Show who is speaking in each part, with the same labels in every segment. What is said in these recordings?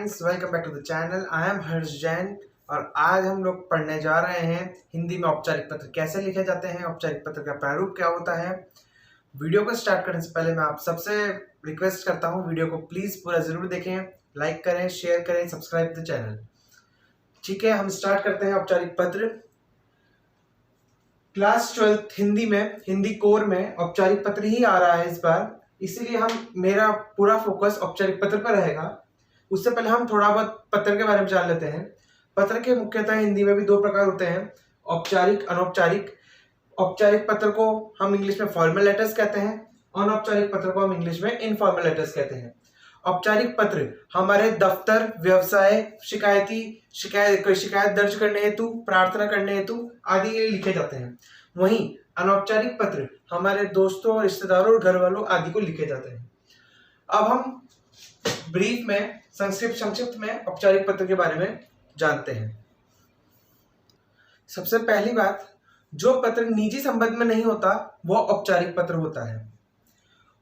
Speaker 1: Friends, welcome back to the channel. I am Harsh Jain और आज हम लोग पढ़ने जा रहे हैं हिंदी में औपचारिक पत्र कैसे लिखे जाते हैं, औपचारिक पत्र का प्रारूप क्या होता है। वीडियो को स्टार्ट करने से पहले मैं आप सबसे रिक्वेस्ट करता हूं, वीडियो को प्लीज पूरा जरूर देखें, लाइक करें, शेयर करें, सब्सक्राइब द चैनल। ठीक है, हम स्टार्ट करते हैं औपचारिक पत्र। क्लास 12 हिंदी में, हिंदी कोर में औपचारिक पत्र ही आ रहा है इस बार, इसीलिए मेरा पूरा फोकस औपचारिक पत्र पर रहेगा। उससे पहले हम थोड़ा बहुत पत्र के बारे में जान लेते हैं। पत्र के मुख्यतः हिंदी में भी दो प्रकार होते हैं, औपचारिक, अनौपचारिक। औपचारिक पत्र को हम इंग्लिश में फॉर्मल लेटर्स कहते हैं, अनौपचारिक पत्र को हम इंग्लिश में इनफॉर्मल लेटर्स कहते हैं। औपचारिक पत्र हमारे दफ्तर, व्यवसाय, कोई शिकायत दर्ज करने हेतु, प्रार्थना करने हेतु आदि के लिए लिखे जाते हैं। वहीं अनौपचारिक पत्र हमारे दोस्तों, रिश्तेदारों और घर वालों आदि को लिखे जाते हैं। अब हम ब्रीफ में, संक्षिप्त में औपचारिक पत्र के बारे में जानते हैं। सबसे पहली बात, जो पत्र निजी संबंध में नहीं होता वो औपचारिक पत्र होता है।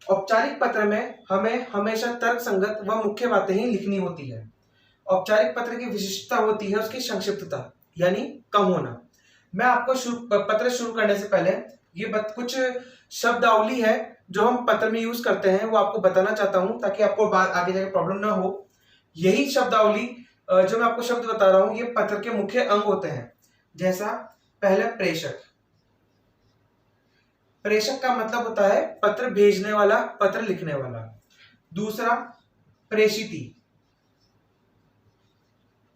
Speaker 1: औपचारिक पत्र में हमें हमेशा तर्क संगत व मुख्य बातें ही लिखनी होती है। औपचारिक पत्र की विशिष्टता होती है उसकी संक्षिप्तता, यानी कम होना। मैं आपको पत्र शुरू करने से पहले ये कुछ शब्दावली है जो हम पत्र में यूज करते हैं, वो आपको बताना चाहता हूं ताकि आपको आगे जाके प्रॉब्लम ना हो। यही शब्दावली जो मैं आपको शब्द बता रहा हूं, ये पत्र के मुख्य अंग होते हैं। जैसा पहले प्रेषक। प्रेषक का मतलब होता है पत्र भेजने वाला, पत्र लिखने वाला। दूसरा प्रेषिती।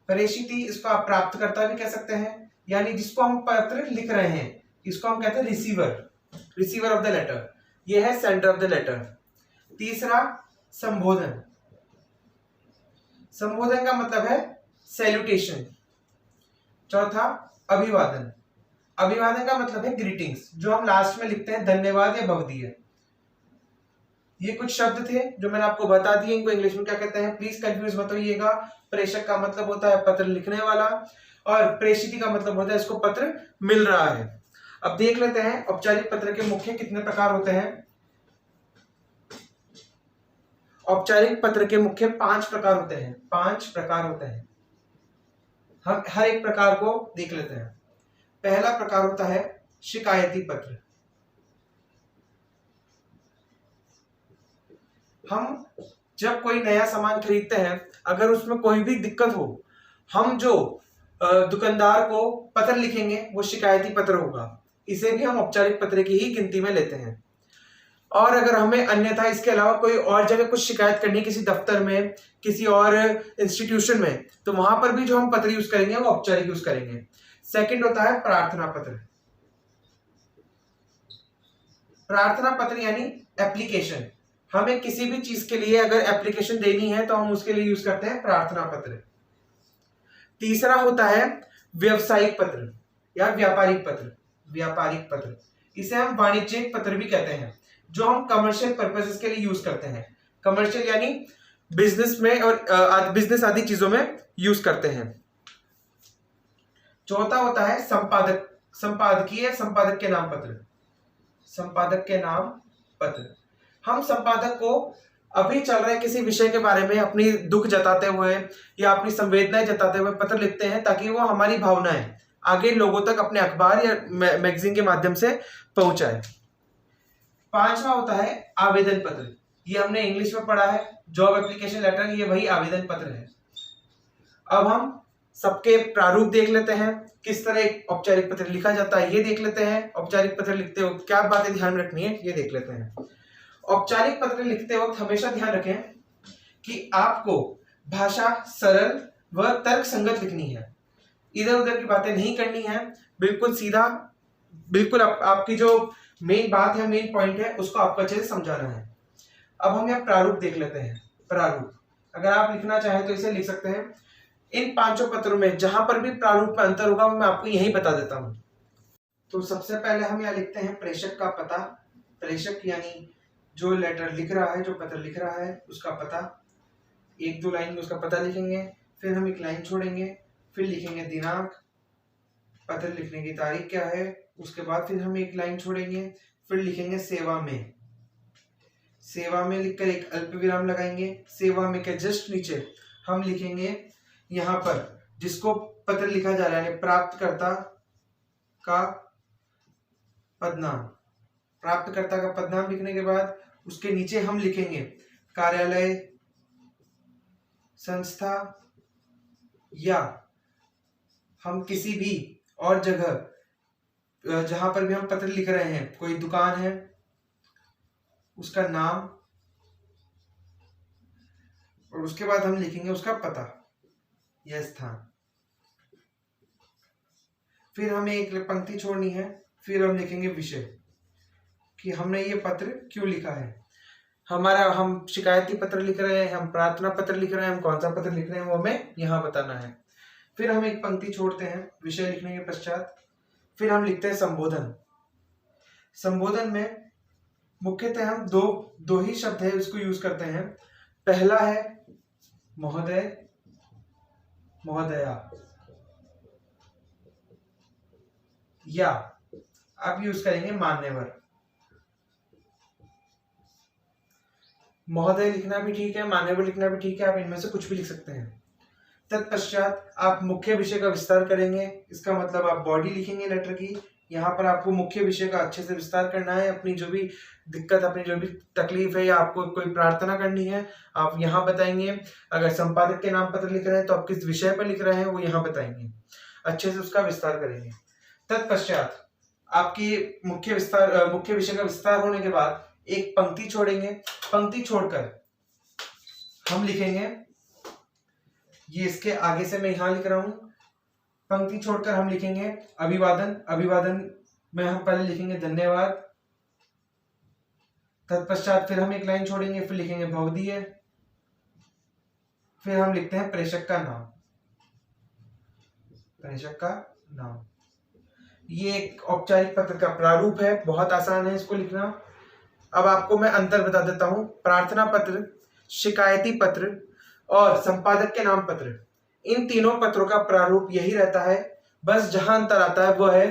Speaker 1: प्रेषिती, इसको आप प्राप्तकर्ता भी कह सकते हैं, यानी जिसको हम पत्र लिख रहे हैं इसको हम कहते हैं रिसीवर ऑफ द लेटर। ये है सेंडर ऑफ द लेटर। तीसरा संबोधन। संबोधन का मतलब है सैल्यूटेशन। चौथा अभिवादन। अभिवादन का मतलब है ग्रीटिंग्स, जो हम लास्ट में लिखते हैं धन्यवाद या भवदीय। ये कुछ शब्द थे जो मैंने आपको बता दिए, इनको इंग्लिश में क्या कहते हैं प्लीज कंफ्यूज मत होइएगा। प्रेषक का मतलब होता है पत्र लिखने वाला, और प्रेषिती का मतलब होता है इसको पत्र मिल रहा है। अब देख लेते हैं औपचारिक पत्र के मुख्य कितने प्रकार होते हैं। औपचारिक पत्र के मुख्य 5 प्रकार होते हैं। 5 प्रकार होते हैं, हम हर एक प्रकार को देख लेते हैं। पहला प्रकार होता है शिकायती पत्र। हम जब कोई नया सामान खरीदते हैं, अगर उसमें कोई भी दिक्कत हो, हम जो दुकानदार को पत्र लिखेंगे वो शिकायती पत्र होगा। इसे भी हम औपचारिक पत्र की ही गिनती में लेते हैं। और अगर हमें अन्यथा इसके अलावा कोई और जगह कुछ शिकायत करनी है, किसी दफ्तर में, किसी और इंस्टीट्यूशन में, तो वहां पर भी जो हम पत्र यूज करेंगे वो औपचारिक यूज करेंगे। सेकंड होता है प्रार्थना पत्र। प्रार्थना पत्र यानी एप्लीकेशन। हमें किसी भी चीज के लिए अगर एप्लीकेशन देनी है तो हम उसके लिए यूज करते हैं प्रार्थना पत्र। तीसरा होता है व्यवसायिक पत्र या व्यापारिक पत्र। व्यापारिक पत्र, इसे हम वाणिज्यिक पत्र भी कहते हैं, जो हम कमर्शियल पर्पसेस के लिए यूज करते हैं। कमर्शियल यानी बिजनेस में और बिजनेस आदि चीजों में यूज करते हैं। चौथा होता है संपादक, संपादकीय, संपादक के नाम पत्र। संपादक के नाम पत्र, हम संपादक को अभी चल रहे किसी विषय के बारे में अपनी दुख जताते हुए या अपनी संवेदनाएं जताते हुए पत्र लिखते हैं, ताकि वो हमारी भावनाएं आगे लोगों तक अपने अखबार या मैगजीन के माध्यम से पहुंचाए। पांचवा होता है आवेदन पत्र। ये हमने इंग्लिश में पढ़ा है, जॉब एप्लीकेशन लेटर, ये वही आवेदन पत्र है। अब हम सबके प्रारूप देख लेते हैं, किस तरह एक औपचारिक पत्र लिखा जाता है ये देख लेते हैं। औपचारिक पत्र लिखते वक्त क्या बातें ध्यान में रखनी है ये देख लेते हैं। औपचारिक पत्र लिखते वक्त हमेशा ध्यान रखें कि आपको भाषा सरल व तर्क संगत लिखनी है। इधर उधर की बातें नहीं करनी है, बिल्कुल सीधा, बिल्कुल आपकी जो मेन बात है, मेन पॉइंट है, उसको आपको अच्छे से समझाना है। अब हम यहाँ प्रारूप देख लेते हैं। प्रारूप, अगर आप लिखना चाहें तो इसे लिख सकते हैं। इन 5 पत्रों में जहां पर भी प्रारूप में अंतर होगा वो मैं आपको यही बता देता हूं। तो सबसे पहले हम यहाँ लिखते हैं प्रेषक का पता। प्रेषक यानी जो लेटर लिख रहा है, जो पत्र लिख रहा है, उसका पता। 1-2 लाइन में उसका पता लिखेंगे, फिर हम एक लाइन छोड़ेंगे, फिर लिखेंगे दिनांक, पत्र लिखने की तारीख क्या है, उसके बाद फिर हम एक लाइन छोड़ेंगे, फिर लिखेंगे सेवा में। सेवा में लिखकर एक अल्प विराम लगाएंगे। सेवा में के जस्ट नीचे हम लिखेंगे यहाँ पर जिसको पत्र लिखा जा रहा है, यानी प्राप्तकर्ता का पदनाम। प्राप्तकर्ता का पदनाम लिखने के बाद उसके नीचे हम लिखेंगे कार्यालय, संस्था, या हम किसी भी और जगह जहां पर भी हम पत्र लिख रहे हैं, कोई दुकान है उसका नाम, और उसके बाद हम लिखेंगे उसका पता या स्थान। फिर हमें एक पंक्ति छोड़नी है, फिर हम लिखेंगे विषय कि हमने ये पत्र क्यों लिखा है। हम शिकायती पत्र लिख रहे हैं, हम प्रार्थना पत्र लिख रहे हैं, हम कौन सा पत्र लिख रहे हैं वो हमें यहाँ बताना है। फिर हम एक पंक्ति छोड़ते हैं विषय लिखने के पश्चात। फिर हम लिखते हैं संबोधन। संबोधन में मुख्यतः हम दो ही शब्द है उसको यूज करते हैं। पहला है महोदय, महोदया, या आप यूज करेंगे मान्यवर। महोदय लिखना भी ठीक है, मान्यवर लिखना भी ठीक है, आप इनमें से कुछ भी लिख सकते हैं। तत्पश्चात आप मुख्य विषय का विस्तार करेंगे। इसका मतलब आप बॉडी लिखेंगे लेटर की। यहाँ पर आपको मुख्य विषय का अच्छे से विस्तार करना है। अपनी जो भी दिक्कत, अपनी जो भी तकलीफ है या आपको कोई प्रार्थना करनी है, आप यहाँ बताएंगे। अगर संपादक के नाम पत्र लिख रहे हैं तो आप किस विषय पर लिख रहे हैं वो यहाँ बताएंगे, अच्छे से उसका विस्तार करेंगे। तत्पश्चात आपकी मुख्य विषय का विस्तार होने के बाद एक पंक्ति छोड़ेंगे। पंक्ति छोड़कर हम लिखेंगे, ये इसके आगे से मैं यहां लिख रहा हूं, पंक्ति छोड़कर हम लिखेंगे अभिवादन। अभिवादन में हम पहले लिखेंगे धन्यवाद। तत्पश्चात फिर हम एक लाइन छोड़ेंगे, फिर लिखेंगे भवदीय। फिर हम लिखते हैं प्रेषक का नाम। प्रेषक का नाम ये एक औपचारिक पत्र का प्रारूप है, बहुत आसान है इसको लिखना। अब आपको मैं अंतर बता देता हूं। प्रार्थना पत्र, शिकायती पत्र और संपादक के नाम पत्र, इन तीनों पत्रों का प्रारूप यही रहता है। बस जहां अंतर आता है वो है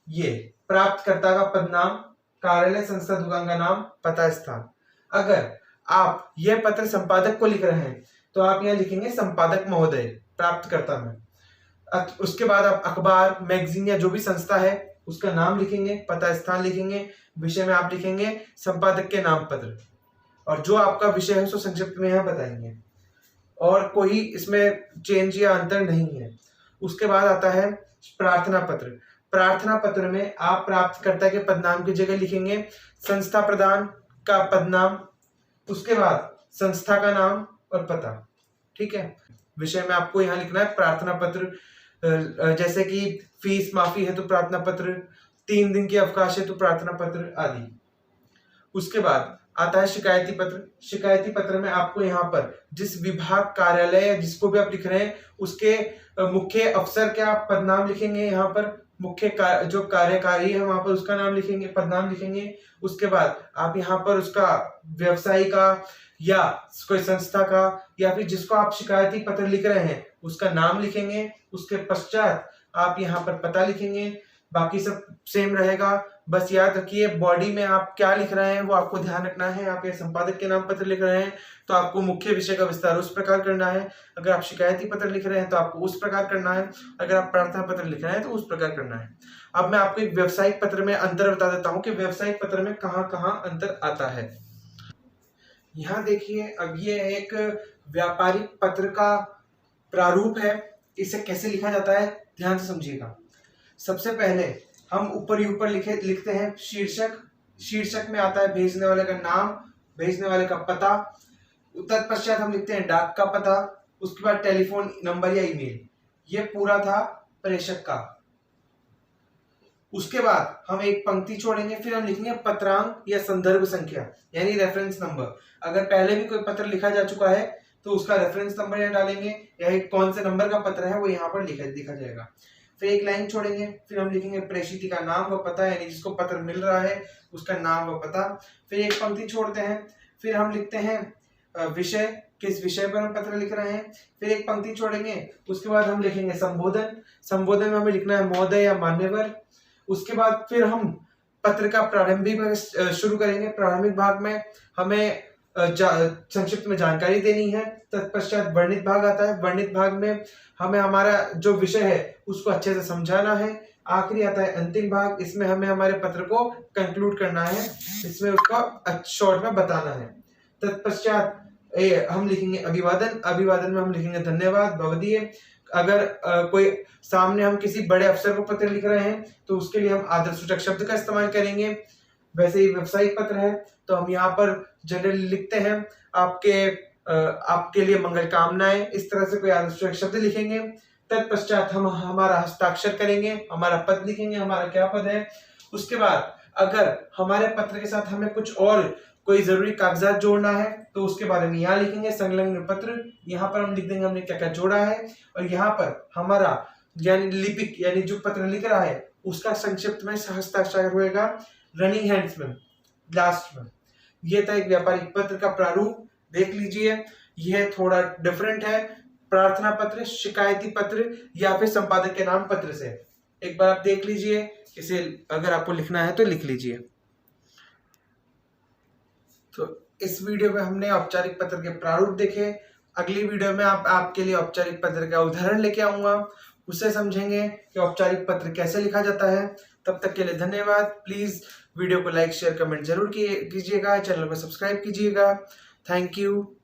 Speaker 1: ये प्राप्तकर्ता का पदनाम, कार्यालय, संस्था, दुकान का नाम, पता, स्थान। अगर आप यह पत्र संपादक को लिख रहे हैं तो आप यहाँ लिखेंगे संपादक महोदय प्राप्तकर्ता में। उसके बाद आप अखबार, मैगजीन या जो भी संस्था है उसका नाम लिखेंगे, पता, स्थान लिखेंगे। विषय में आप लिखेंगे संपादक के नाम पत्र, और जो आपका विषय है उसको संक्षिप्त में यहाँ बताएंगे, और कोई इसमें चेंज या अंतर नहीं है। उसके बाद आता है प्रार्थना पत्र। प्रार्थना पत्र में आप प्राप्तकर्ता के पदनाम की जगह लिखेंगे संस्था प्रधान का पदनाम, उसके बाद संस्था का नाम और पता। ठीक है। विषय में आपको यहाँ लिखना है प्रार्थना पत्र, जैसे कि फीस माफी है तो प्रार्थना पत्र, 3 दिन की अवकाश है तो प्रार्थना पत्र आदि। उसके बाद आता है शिकायती पत्र। शिकायती पत्र में आपको यहाँ पर जिस विभाग, कार्यालय, जिसको भी आप लिख रहे हैं उसके मुख्य अफसर के आप पदनाम लिखेंगे। यहाँ पर मुख्य जो कार्यकारी है वहां पर उसका नाम लिखेंगे, पदनाम लिखेंगे। उसके बाद आप यहाँ पर उसका व्यवसायी का या कोई संस्था का या फिर जिसको आप शिकायती पत्र लिख रहे हैं उसका नाम लिखेंगे। उसके पश्चात आप यहाँ पर पता लिखेंगे। बाकी सब सेम रहेगा। बस याद रखिए बॉडी में आप क्या लिख रहे हैं वो आपको ध्यान रखना है। आप ये संपादक के नाम पत्र लिख रहे हैं तो आपको मुख्य विषय का विस्तार उस प्रकार करना है। अगर आप शिकायती पत्र लिख रहे हैं तो आपको उस प्रकार करना है। अगर आप प्रार्थना पत्र लिख रहे हैं तो उस प्रकार करना है। अब मैं आपको एक व्यावसायिक पत्र में अंतर बता देता हूँ कि व्यावसायिक पत्र में कहाँ कहाँ अंतर आता है। यहाँ देखिए, अब ये एक व्यापारिक पत्र का प्रारूप है। इसे कैसे लिखा जाता है ध्यान से समझिएगा। सबसे पहले हम ऊपर ही ऊपर लिखते हैं शीर्षक। शीर्षक में आता है भेजने वाले का नाम, भेजने वाले का पता। तत्पश्चात हम लिखते हैं डाक का पता, उसके बाद टेलीफोन नंबर या ईमेल। ये पूरा था प्रेषक का। उसके बाद हम एक पंक्ति छोड़ेंगे, फिर हम लिखेंगे पत्रांक या संदर्भ संख्या यानी रेफरेंस नंबर। अगर पहले भी कोई पत्र लिखा जा चुका है तो उसका रेफरेंस नंबर यहाँ डालेंगे, या कौन से नंबर का पत्र है वो यहाँ पर लिखा जाएगा। फिर एक लाइन छोड़ेंगे, फिर हम लिखेंगे प्रेषित का नाम व पता, यानी जिसको पत्र मिल रहा है उसका नाम व पता। फिर एक पंक्ति छोड़ते हैं, फिर हम लिखते हैं विषय, किस विषय पर हम पत्र लिख रहे हैं। फिर एक पंक्ति छोड़ेंगे, उसके बाद हम लिखेंगे संबोधन। संबोधन में हमें लिखना है महोदय या मान्यवर। उसके बाद फिर हम पत्र का प्रारंभिक शुरू करेंगे। प्रारंभिक भाग में हमें संक्षिप्त में जानकारी देनी है। तत्पश्चात वर्णित भाग आता है। वर्णित भाग में हमें हमारा जो विषय है उसको अच्छे से समझाना है। आखिरी आता है अंतिम भाग, इसमें हमें हमारे पत्र को कंक्लूड करना है, इसमें उसका शॉर्ट में बताना है। तत्पश्चात हम लिखेंगे अभिवादन। अभिवादन में हम लिखेंगे धन्यवाद, भवदीय। अगर कोई सामने हम किसी बड़े अफसर को पत्र लिख रहे हैं तो उसके लिए हम आदर सूचक शब्द का इस्तेमाल करेंगे। वैसे ही व्यावसायिक पत्र है तो हम यहाँ पर जनरली लिखते हैं आपके लिए मंगल कामनाएं, इस तरह से कोई आदर सूचक शब्द लिखेंगे। तत्पश्चात हम हमारा हस्ताक्षर करेंगे, हमारा पद लिखेंगे, हमारा क्या पद है। उसके बाद अगर हमारे पत्र के साथ हमें कुछ और कोई जरूरी कागजात जोड़ना है तो उसके बारे में यहाँ लिखेंगे संलग्न पत्र। यहाँ पर हम लिख देंगे हमने क्या क्या जोड़ा है, और यहाँ पर हमारा यानी लिपिक यानी जो पत्र लिख रहा है उसका संक्षिप्त में हस्ताक्षर होगा रनिंग हैंड्स में लास्ट में। ये था एक व्यापारिक पत्र का प्रारूप। देख लीजिए, यह थोड़ा डिफरेंट है प्रार्थना पत्र, शिकायती पत्र या फिर संपादक के नाम पत्र से। एक बार आप देख लीजिए, इसे अगर आपको लिखना है तो लिख लीजिए। तो इस वीडियो में हमने औपचारिक पत्र के प्रारूप देखे। अगली वीडियो में आपके लिए औपचारिक पत्र का उदाहरण लेके आऊंगा, उससे समझेंगे कि औपचारिक पत्र कैसे लिखा जाता है। तब तक के लिए धन्यवाद। प्लीज वीडियो को लाइक शेयर कमेंट जरूर कीजिएगा, चैनल को सब्सक्राइब कीजिएगा। Thank you.